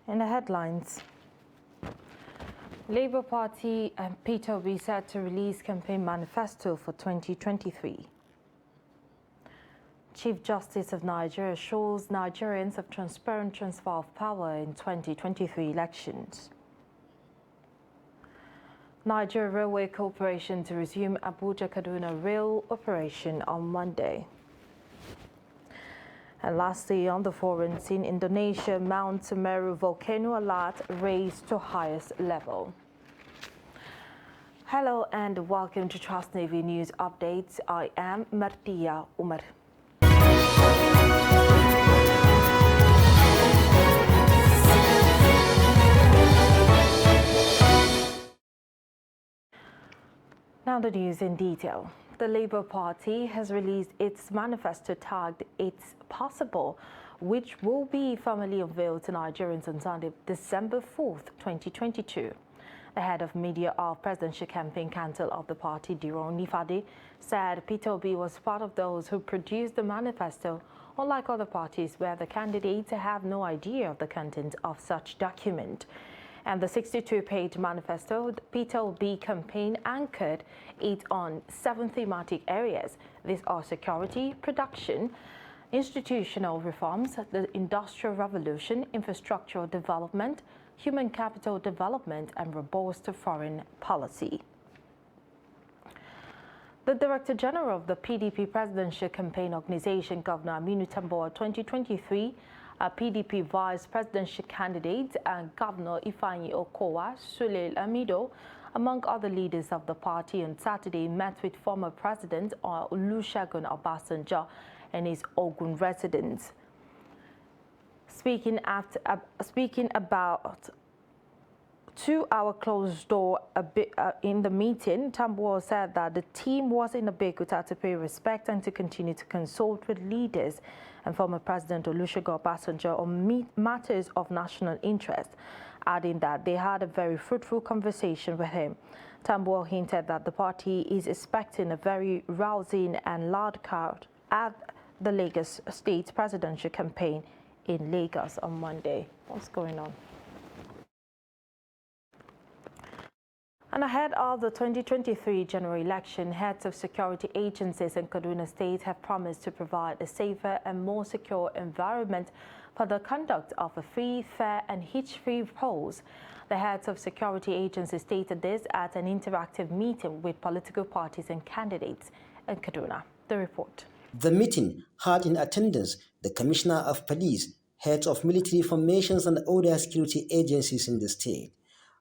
In the headlines, Labour Party and Peter Obi set to release campaign manifesto for 2023. Chief Justice of Nigeria assures Nigerians of transparent transfer of power in 2023 elections. Nigeria Railway Corporation to resume Abuja-Kaduna rail operation on Monday. And lastly, on the foreign scene, Indonesia Mount Semeru volcano alert raised to highest level. Hello and welcome to Trust Navy News Updates. I am Martia Umar. Now the news in detail. The Labour Party has released its manifesto tagged It's Possible, which will be formally unveiled to Nigerians on Sunday, December 4th, 2022. The head of media of Presidential Campaign Council of the party, Diron Nifade, said Peter Obi was part of those who produced the manifesto, unlike other parties where the candidates have no idea of the content of such document. And the 62-page manifesto, Peter Obi campaign anchored it on 7 thematic areas. These are security, production, institutional reforms, the industrial revolution, infrastructural development, human capital development, and robust foreign policy. The Director General of the PDP Presidential Campaign Organization, Governor Aminu Tambuwal 2023, PDP Vice Presidential candidate and Governor Ifeanyi Okowa, Sule Lamido, among other leaders of the party on Saturday, met with former President Olusegun Obasanjo and his Ogun residents. Speaking about 2-hour closed door in the meeting, Tambuwal said that the team was in Abeokuta to pay respect and to continue to consult with leaders and former President Olusegun Obasanjo on matters of national interest, adding that they had a very fruitful conversation with him. Tambuwal hinted that the party is expecting a very rousing and loud crowd at the Lagos State presidential campaign in Lagos on Monday. What's going on? And ahead of the 2023 general election, heads of security agencies in Kaduna State have promised to provide a safer and more secure environment for the conduct of a free, fair, and hitch-free polls. The heads of security agencies stated this at an interactive meeting with political parties and candidates in Kaduna. The report. The meeting had in attendance the Commissioner of Police, heads of military formations, and other security agencies in the state.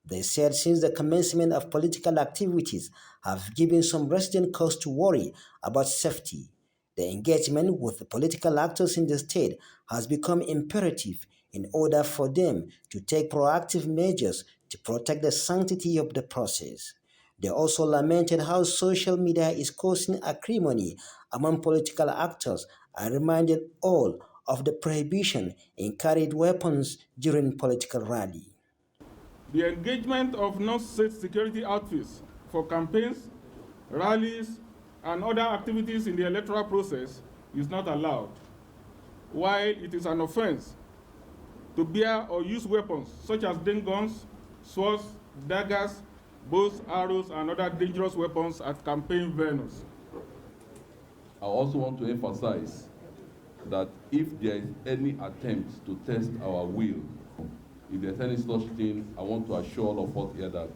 They said since the commencement of political activities have given some residents cause to worry about safety. The engagement with the political actors in the state has become imperative in order for them to take proactive measures to protect the sanctity of the process. They also lamented how social media is causing acrimony among political actors and reminded all of the prohibition in carried weapons during political rally. The engagement of non-state security outfits for campaigns, rallies, and other activities in the electoral process is not allowed, while it is an offense to bear or use weapons such as guns, swords, daggers, bows, arrows, and other dangerous weapons at campaign venues. I also want to emphasize that if there is any attempt to test our will, if there's any such thing, I want to assure all of us here that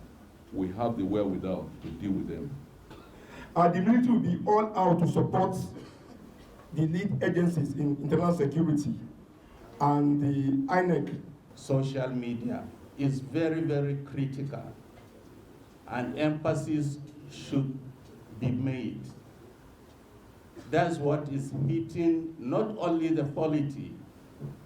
we have the wherewithal to deal with them. The military will be all out to support the lead agencies in internal security and the INEC. Social media is very, very critical, and emphasis should be made. That's what is hitting not only the polity,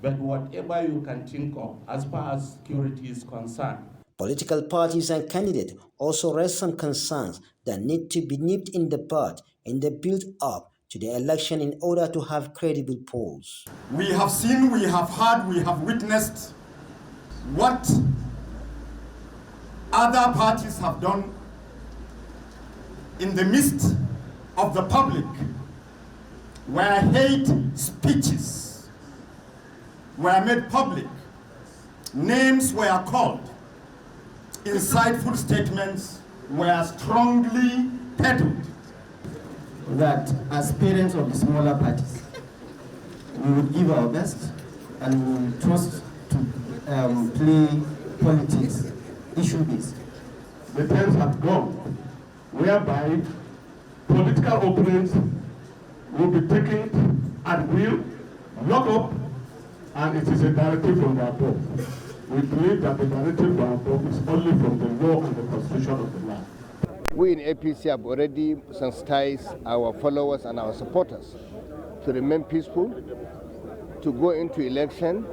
but whatever you can think of as far as security is concerned. Political parties and candidates also raised some concerns that need to be nipped in the bud in the build-up to the election in order to have credible polls. We have seen, we have heard, we have witnessed what other parties have done in the midst of the public, where hate speeches were made public Names were called. Insightful statements were strongly peddled. That as parents of the smaller parties, we will give our best and we will trust to play politics issue-based. The times have gone whereby political opponents will be taken at will, locked up, and it is a directive from the above. We believe that the directive from above is only from the law and the constitution of the land. We in APC have already sensitized our followers and our supporters to remain peaceful, to go into election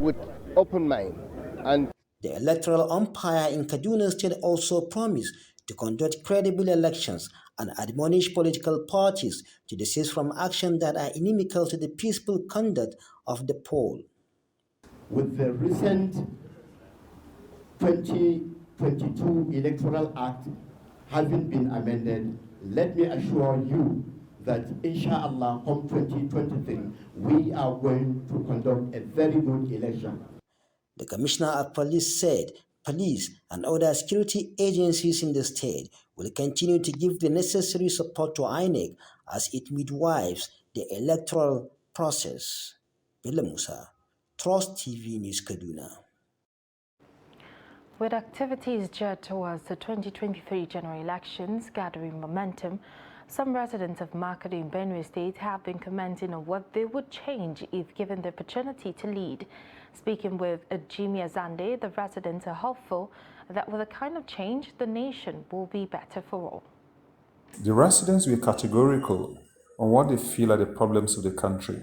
with open mind. And the electoral umpire in Kaduna State also promised to conduct credible elections and admonish political parties to desist from actions that are inimical to the peaceful conduct of the poll. With the recent 2022 Electoral Act having been amended, let me assure you that inshallah come 2023 we are going to conduct a very good election. The Commissioner of Police said police and other security agencies in the state will continue to give the necessary support to INEC as it midwives the electoral process. Bello Musa, Trust TV News, Kaduna. With activities geared towards the 2023 general elections gathering momentum, some residents of Makurdi in Benue State have been commenting on what they would change if given the opportunity to lead. Speaking with Jimmy Azande, the residents are hopeful that with a kind of change, the nation will be better for all. The residents were categorical on what they feel are the problems of the country.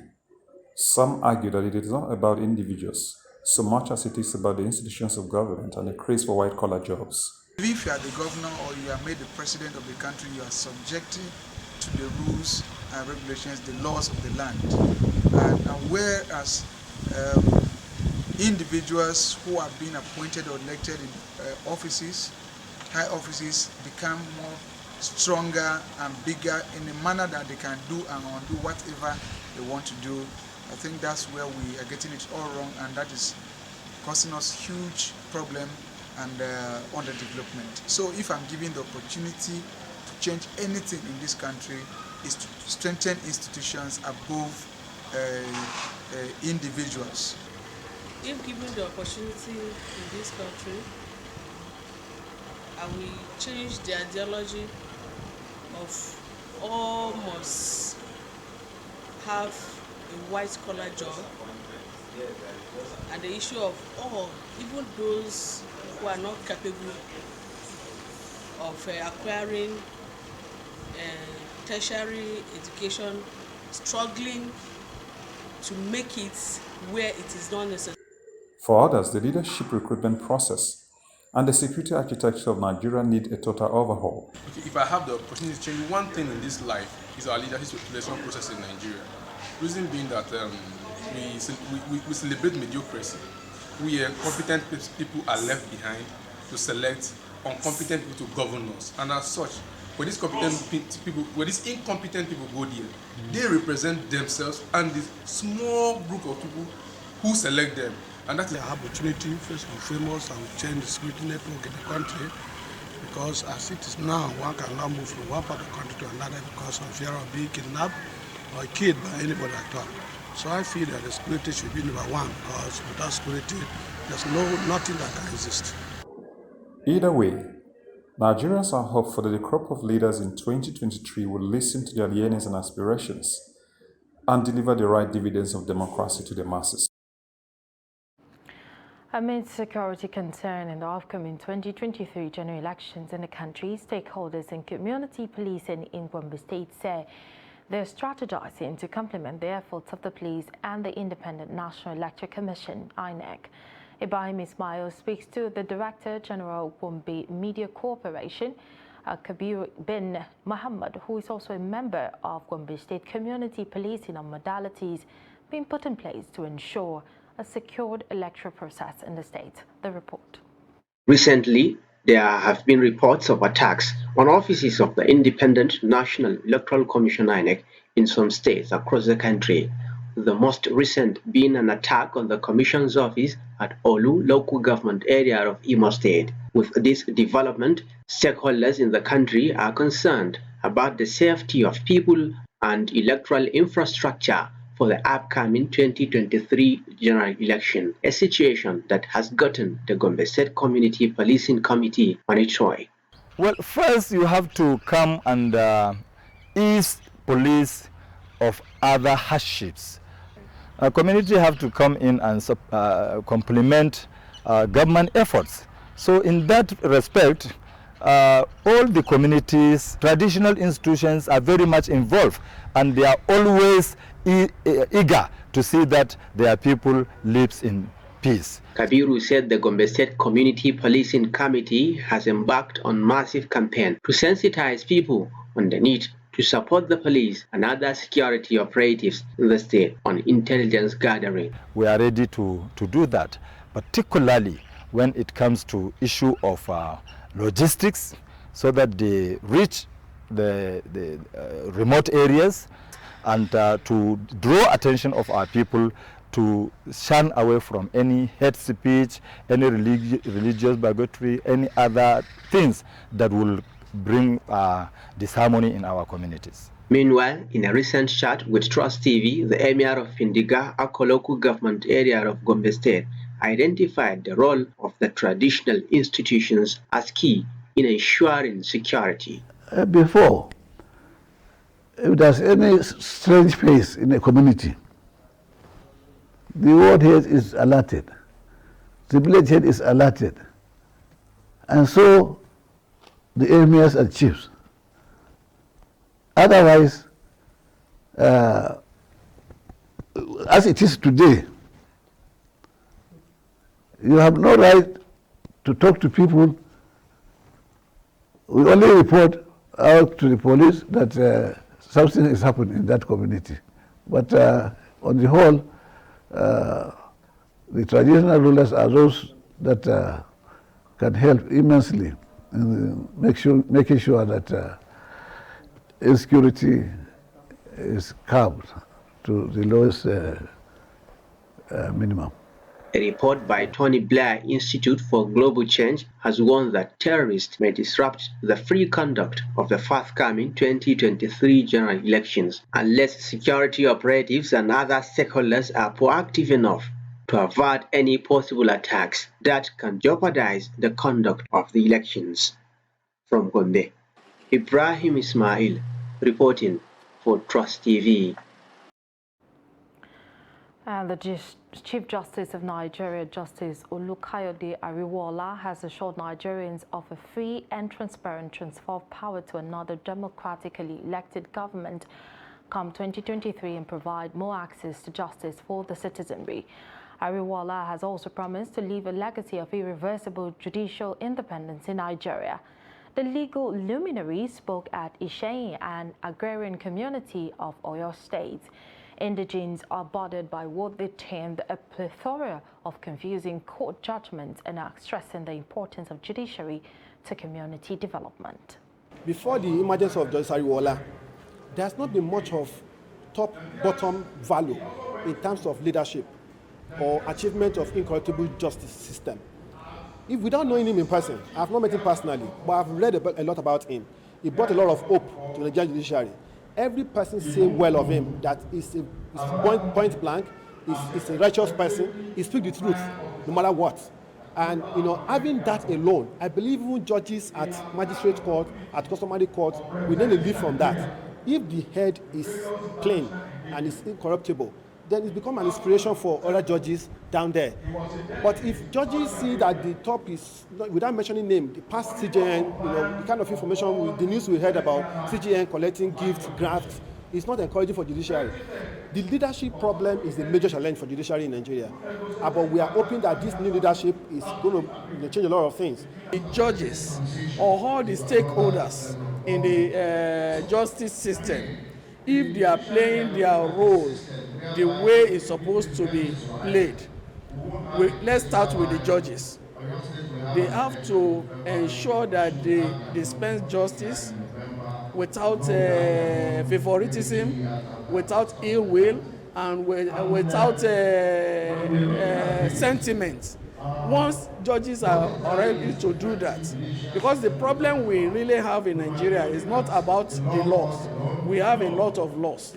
Some argue that it is not about individuals so much as it is about the institutions of government and the craze for white-collar jobs. If you are the governor or you are made the president of the country, you are subjected to the rules and regulations, the laws of the land. And whereas individuals who are being appointed or elected in offices, high offices, become more stronger and bigger in a manner that they can do and undo whatever they want to do. I think that's where we are getting it all wrong, and that is causing us huge problem and underdevelopment. So if I'm given the opportunity to change anything in this country, is to strengthen institutions above individuals. If given the opportunity in this country, I will change the ideology of all must have a white-collar job, and the issue of all, even those who are not capable of acquiring tertiary education, struggling to make it where it is not necessary. For others, the leadership recruitment process and the security architecture of Nigeria need a total overhaul. Okay, if I have the opportunity to change one thing in this life, is our leadership selection process in Nigeria. Reason being that we celebrate mediocrity. We competent people are left behind to select incompetent people to govern us, and as such, when these incompetent people go there, they represent themselves and the small group of people who select them. And that's the opportunity, first and foremost, and change the security network in the country, because as it is now, one cannot move from one part of the country to another because of fear of being kidnapped or killed by anybody at all. So I feel that the security should be number one, because without security, there's nothing that can exist. Either way, Nigerians are hopeful that the crop of leaders in 2023 will listen to their yearnings and aspirations and deliver the right dividends of democracy to the masses. Amid security concern in the upcoming 2023 general elections in the country, stakeholders in community policing in Gombe State say they're strategizing to complement the efforts of the police and the Independent National Electoral Commission, INEC. Ibrahim Ismail speaks to the Director General Gombe Media Corporation, Kabir bin Muhammad, who is also a member of Gombe State Community Policing, on modalities being put in place to ensure a secured electoral process in the state. The report. Recently, there have been reports of attacks on offices of the Independent National Electoral Commission, INEC, in some states across the country. the most recent being an attack on the Commission's office at Olu local government area of Imo State. With this development, stakeholders in the country are concerned about the safety of people and electoral infrastructure for the upcoming 2023 general election, a situation that has gotten the Gombe State Community Policing Committee on its way. Well, first you have to come and ease police of other hardships. Community have to come in and complement government efforts. So in that respect, all the communities, traditional institutions are very much involved, and they are always eager to see that their people lives in peace. Kabiru said the Gombe State Community Policing Committee has embarked on massive campaign to sensitize people on the need to support the police and other security operatives in the state on intelligence gathering. We are ready to do that, particularly when it comes to issue of logistics, so that they reach the remote areas, and to draw attention of our people to shun away from any hate speech, any religious bigotry, any other things that will bring disharmony in our communities. Meanwhile, in a recent chat with Trust TV, the Emir of Findiga, Ako local government area of Gombe State, identified the role of the traditional institutions as key in ensuring security. Before, if there's any strange face in a community, the ward head is alerted, the village head is alerted, and so the emirs and chiefs. Otherwise, as it is today, you have no right to talk to people. We only report out to the police that something is happening in that community. But on the whole, the traditional rulers are those that can help immensely in making sure that insecurity is curbed to the lowest minimum. A report by Tony Blair Institute for Global Change has warned that terrorists may disrupt the free conduct of the forthcoming 2023 general elections unless security operatives and other stakeholders are proactive enough to avert any possible attacks that can jeopardize the conduct of the elections. From Gombe, Ibrahim Ismail reporting for Trust TV. And the Chief Justice of Nigeria, Justice Olukayode Ariwoola, has assured Nigerians of a free and transparent transfer of power to another democratically elected government come 2023 and provide more access to justice for the citizenry. Ariwoola has also promised to leave a legacy of irreversible judicial independence in Nigeria. The legal luminary spoke at Isheyin, an agrarian community of Oyo State. Indigenes are bothered by what they termed a plethora of confusing court judgments and are stressing the importance of judiciary to community development. Before the emergence of Justice Ariwoola, there has not been much of top-bottom value in terms of leadership or achievement of incorruptible justice system. If without knowing him in person, I have not met him personally, but I've read a lot about him. He brought a lot of hope to the Nigerian judiciary. Every person say well of him that he's point blank, he's a righteous person, he speaks the truth no matter what. And having that alone, I believe even judges at magistrate court, at customary court, we need to live from that. If the head is clean and is incorruptible, then it's become an inspiration for other judges down there. But if judges see that the top is, without mentioning name, the past CJN, the kind of information, the news we heard about CJN collecting gifts, grafts, is not encouraging for judiciary. The leadership problem is the major challenge for judiciary in Nigeria. But we are hoping that this new leadership is going to change a lot of things. The judges or all the stakeholders in the justice system, if they are playing their role the way it's supposed to be played, let's start with the judges. They have to ensure that they dispense justice without favoritism, without ill will, and without sentiment. Once judges are ready to do that, because the problem we really have in Nigeria is not about the laws. We have a lot of laws,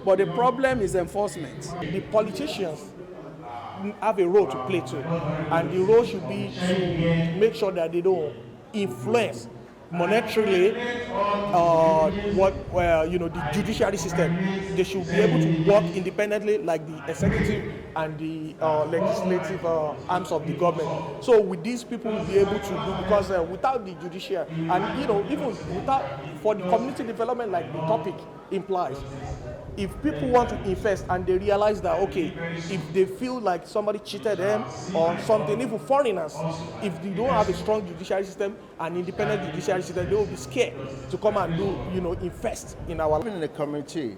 but the problem is enforcement. The politicians have a role to play too, and the role should be to make sure that they don't influence monetarily the judiciary system. They should be able to work independently like the executive and the legislative arms of the government. So with these people will be able to do, because without the judiciary, and even without, for the community development like the topic implies, if people want to invest and they realize that, okay, if they feel like somebody cheated them or something, even foreigners, if they don't have a strong judiciary system and independent judiciary system, they will be scared to come and invest in our life. In the community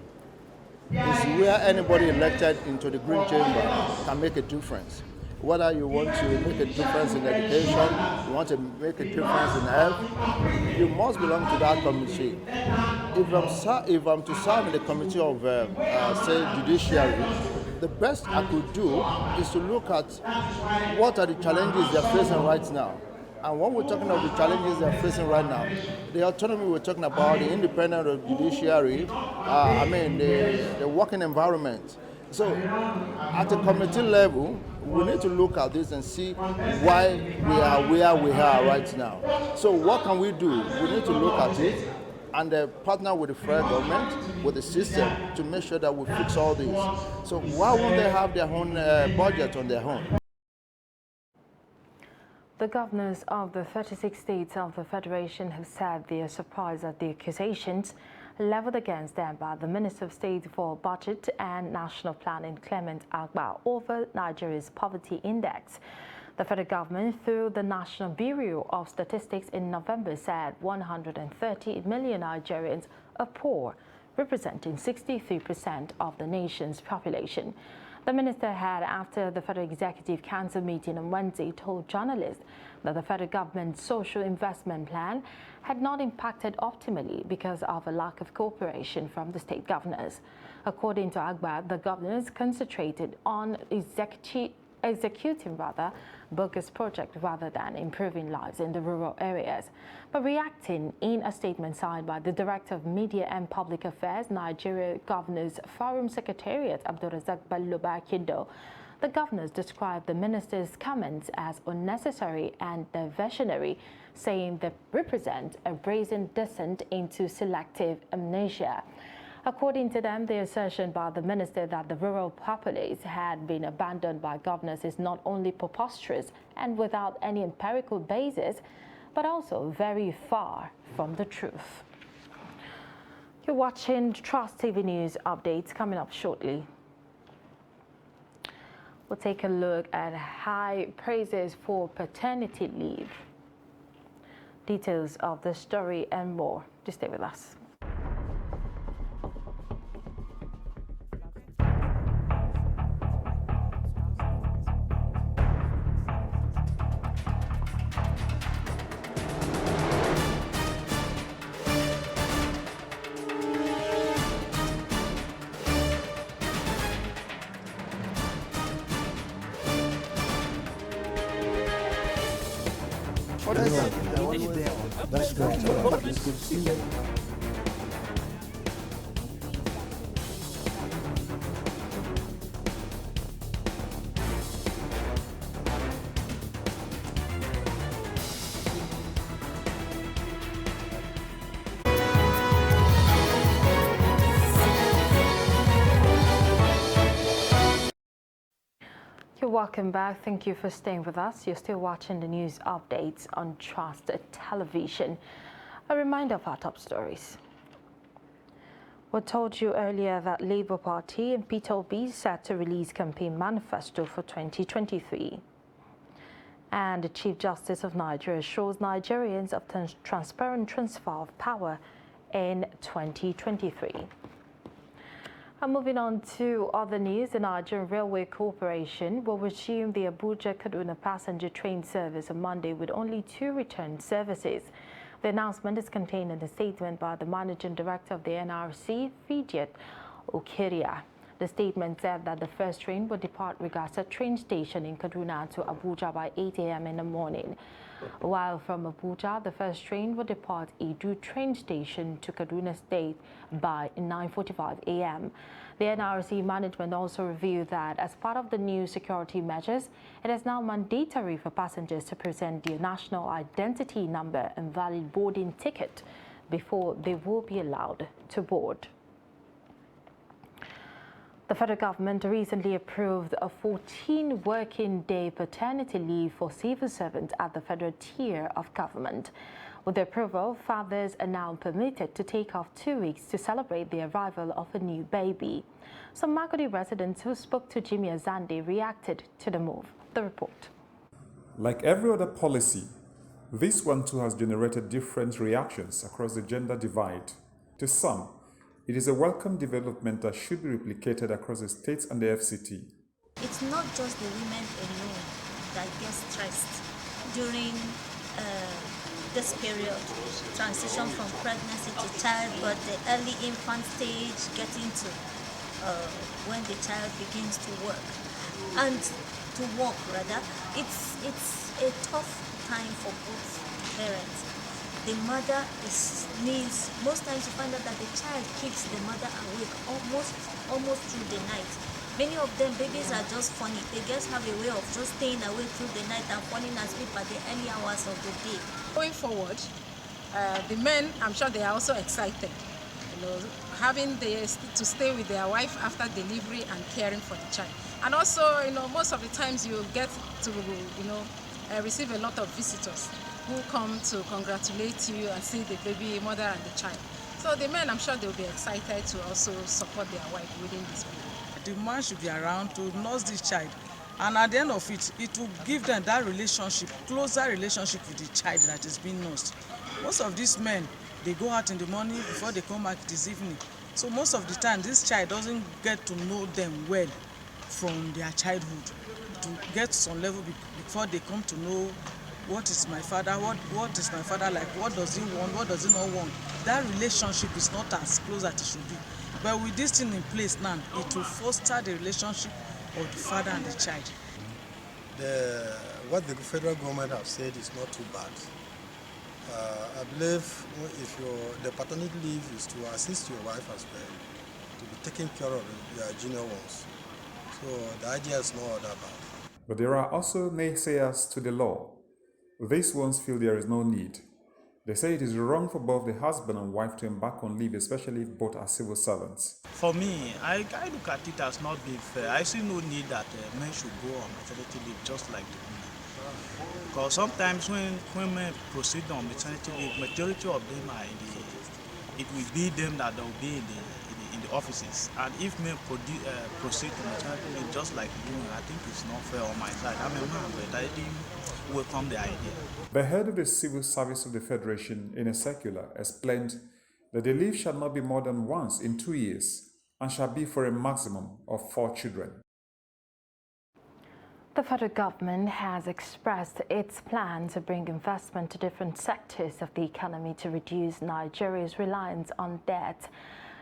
is where anybody elected into the Green Chamber can make a difference. Whether you want to make a difference in education, you want to make a difference in health, you must belong to that committee. If I'm to serve in the committee of, say, judiciary, the best I could do is to look at what are the challenges they're facing right now. And when we're talking about the challenges they're facing right now, the autonomy we're talking about, the independence of judiciary, the working environment. So at a committee level, we need to look at this and see why we are where we are right now. So what can we do? We need to look at it and partner with the federal government, with the system, to make sure that we fix all this. So why won't they have their own budget on their own? The governors of the 36 states of the Federation have said they are surprised at the accusations leveled against them by the Minister of State for Budget and National Planning, Clement Agba, over Nigeria's poverty index. The federal government, through the National Bureau of Statistics in November, said 130 million Nigerians are poor, representing 63% of the nation's population. The minister had, after the Federal Executive Council meeting on Wednesday, told journalists that the federal government's social investment plan had not impacted optimally because of a lack of cooperation from the state governors. According to Agba, the governors concentrated on executing bogus projects rather than improving lives in the rural areas. But reacting in a statement signed by the Director of Media and Public Affairs, Nigeria Governors Forum Secretariat, Abdulrazak Balloba Kindo, the governors described the minister's comments as unnecessary and diversionary, saying they represent a brazen descent into selective amnesia. According to them, the assertion by the minister that the rural populace had been abandoned by governors is not only preposterous and without any empirical basis, but also very far from the truth. You're watching Trust TV News updates. Coming up shortly, we'll take a look at high praises for paternity leave. Details of the story and more. Just stay with us. That's good. It's good to see you. Welcome back. Thank you for staying with us. You're still watching the news updates on Trust Television. A reminder of our top stories. We told you earlier that Labour Party and Peter Obi is set to release campaign manifesto for 2023. And the Chief Justice of Nigeria assures Nigerians of transparent transfer of power in 2023. And moving on to other news, the Nigerian Railway Corporation will resume the Abuja-Kaduna passenger train service on Monday with only 2 return services. The announcement is contained in a statement by the Managing Director of the NRC, Fijiet Okiria. The statement said that the first train would depart Rigasa train station in Kaduna to Abuja by 8 a.m. in the morning. While from Abuja, the first train would depart Edu train station to Kaduna State by 9:45 a.m. The NRC management also revealed that as part of the new security measures, it is now mandatory for passengers to present their national identity number and valid boarding ticket before they will be allowed to board. The federal government recently approved a 14 working-day paternity leave for civil servants at the federal tier of government. With the approval, fathers are now permitted to take off 2 weeks to celebrate the arrival of a new baby. Some Makurdi residents who spoke to Jimmy Azande reacted to the move. The report. Like every other policy, this one too has generated different reactions across the gender divide. To some, it is a welcome development that should be replicated across the states and the FCT. It's not just the women alone that get stressed during this period, transition from pregnancy to childbirth, the early infant stage, getting to when the child begins to work. And to walk rather, it's a tough time for both parents. The mother needs, most times you find out that the child keeps the mother awake almost through the night. Many of them, babies are just funny. They just have a way of just staying awake through the night and falling asleep at the early hours of the day. Going forward, the men, I'm sure they are also excited. You know, having to stay with their wife after delivery and caring for the child. And also, you know, most of the times you get to, you know, receive a lot of visitors who come to congratulate you and see the baby, mother and the child. So the men, I'm sure they'll be excited to also support their wife within this period. The man should be around to nurse this child. And at the end of it, it will give them that relationship, closer relationship with the child that is being nursed. Most of these men, they go out in the morning before they come back this evening. So most of the time, this child doesn't get to know them well from their childhood, to get some level before they come to know what is my father, what is my father like, what does he want, what does he not want. That relationship is not as close as it should be. But with this thing in place now, it will foster the relationship of the father and the child. What the federal government have said is not too bad. I believe if the paternity leave is to assist your wife as well, to be taking care of your junior ones. So the idea is not all that bad. But there are also naysayers to the law. These ones feel there is no need. They say it is wrong for both the husband and wife to embark on leave, especially if both are civil servants. For me, I look at it as not being fair. I see no need that men should go on maternity leave just like the women. Because sometimes when women proceed on maternity leave, majority of them are it will be them that will be in the offices. And if men proceed to maternity leave just like women, I think it's not fair on my side. I'm a man, but I didn't welcome the idea. The head of the Civil Service of the Federation, in a circular, explained that the leave shall not be more than once in 2 years and shall be for a maximum of 4 children. The federal government has expressed its plan to bring investment to different sectors of the economy to reduce Nigeria's reliance on debt.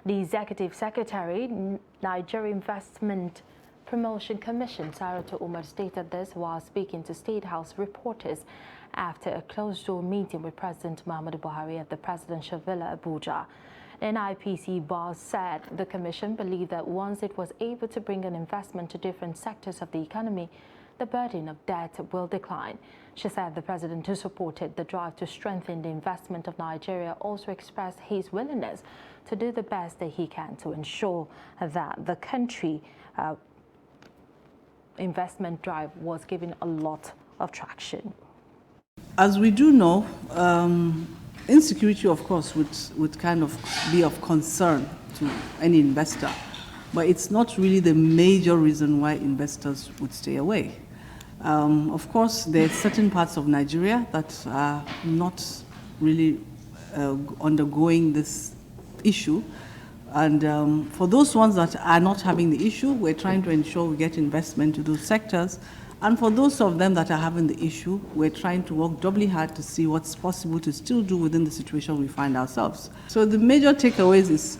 The Executive Secretary, Nigeria Investment Promotion Commission, Saratu Umar, stated this while speaking to State House reporters after a closed-door meeting with President Muhammadu Buhari at the Presidential Villa, Abuja. The NIPC boss said the commission believed that once it was able to bring an investment to different sectors of the economy, the burden of debt will decline. She said the president, who supported the drive to strengthen the investment of Nigeria, also expressed his willingness to do the best that he can to ensure that the country investment drive was given a lot of traction. As we do know, insecurity, of course, would kind of be of concern to any investor, but it's not really the major reason why investors would stay away. Of course, there are certain parts of Nigeria that are not really undergoing this issue. And for those ones that are not having the issue, we're trying to ensure we get investment to those sectors. And for those of them that are having the issue, we're trying to work doubly hard to see what's possible to still do within the situation we find ourselves. So the major takeaways is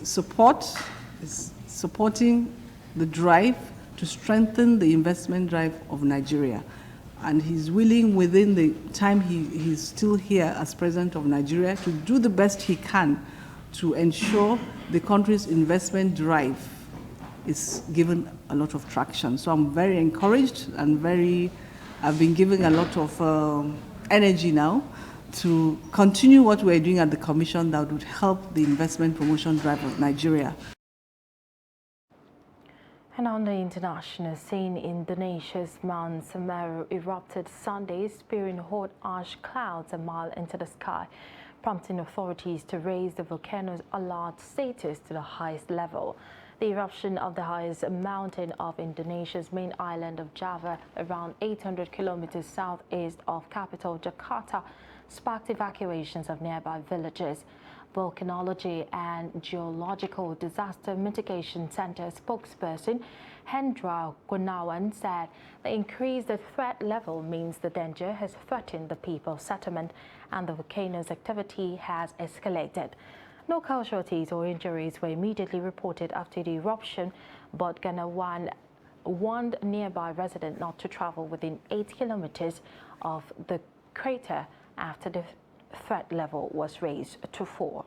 supporting the drive to strengthen the investment drive of Nigeria. And he's willing, within the time he's still here as president of Nigeria, to do the best he can to ensure the country's investment drive is given a lot of traction. So I'm very encouraged and I've been giving a lot of energy now to continue what we're doing at the Commission that would help the investment promotion drive of Nigeria. And on the international scene, Indonesia's Mount Semeru erupted Sunday, spewing hot ash clouds a mile into the sky, prompting authorities to raise the volcano's alert status to the highest level. The eruption of the highest mountain of Indonesia's main island of Java, around 800 kilometers southeast of capital Jakarta, sparked evacuations of nearby villages. Volcanology and Geological Disaster Mitigation Center spokesperson Hendra Gunawan said the increased threat level means the danger has threatened the people's settlement and the volcano's activity has escalated. No casualties or injuries were immediately reported after the eruption, but Gunawan warned nearby residents not to travel within 8 kilometers of the crater after the threat level was raised to 4.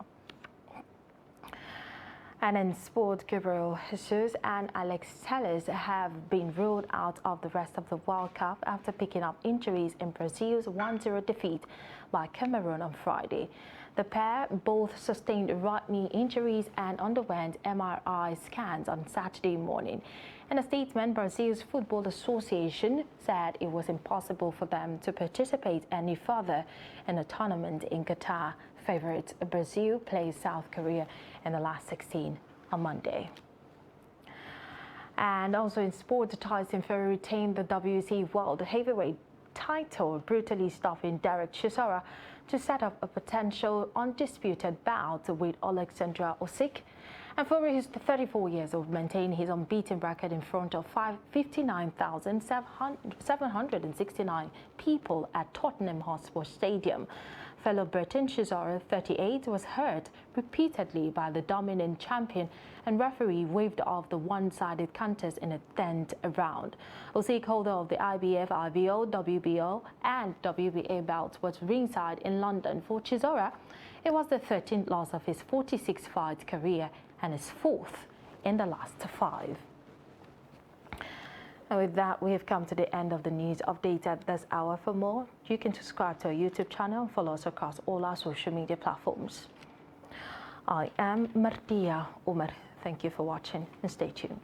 And in sport, Gabriel Jesus and Alex Telles have been ruled out of the rest of the World Cup after picking up injuries in Brazil's 1-0 defeat by Cameroon on Friday. The pair both sustained right knee injuries and underwent MRI scans on Saturday morning. In a statement, Brazil's Football Association said it was impossible for them to participate any further in the tournament in Qatar. Favorite Brazil plays South Korea in the last 16 on Monday. And also in sport, Tyson Fury retained the WC World Heavyweight title, brutally stopping Derek Chisora to set up a potential undisputed bout with Alexander Usyk. And Fury, who's 34 years old, maintained his unbeaten record in front of 59,769 people at Tottenham Hotspur Stadium. Fellow Briton Chisora, 38, was hurt repeatedly by the dominant champion, and referee waved off the one-sided contest in the 10th round. Usyk, holder of the IBF, IBO, WBO and WBA belts, was ringside in London for Chisora. It was the 13th loss of his 46-fight career and his 4th in the last 5. And with that, we have come to the end of the news update at this hour. For more, you can subscribe to our YouTube channel and follow us across all our social media platforms. I am Martia Umar. Thank you for watching and stay tuned.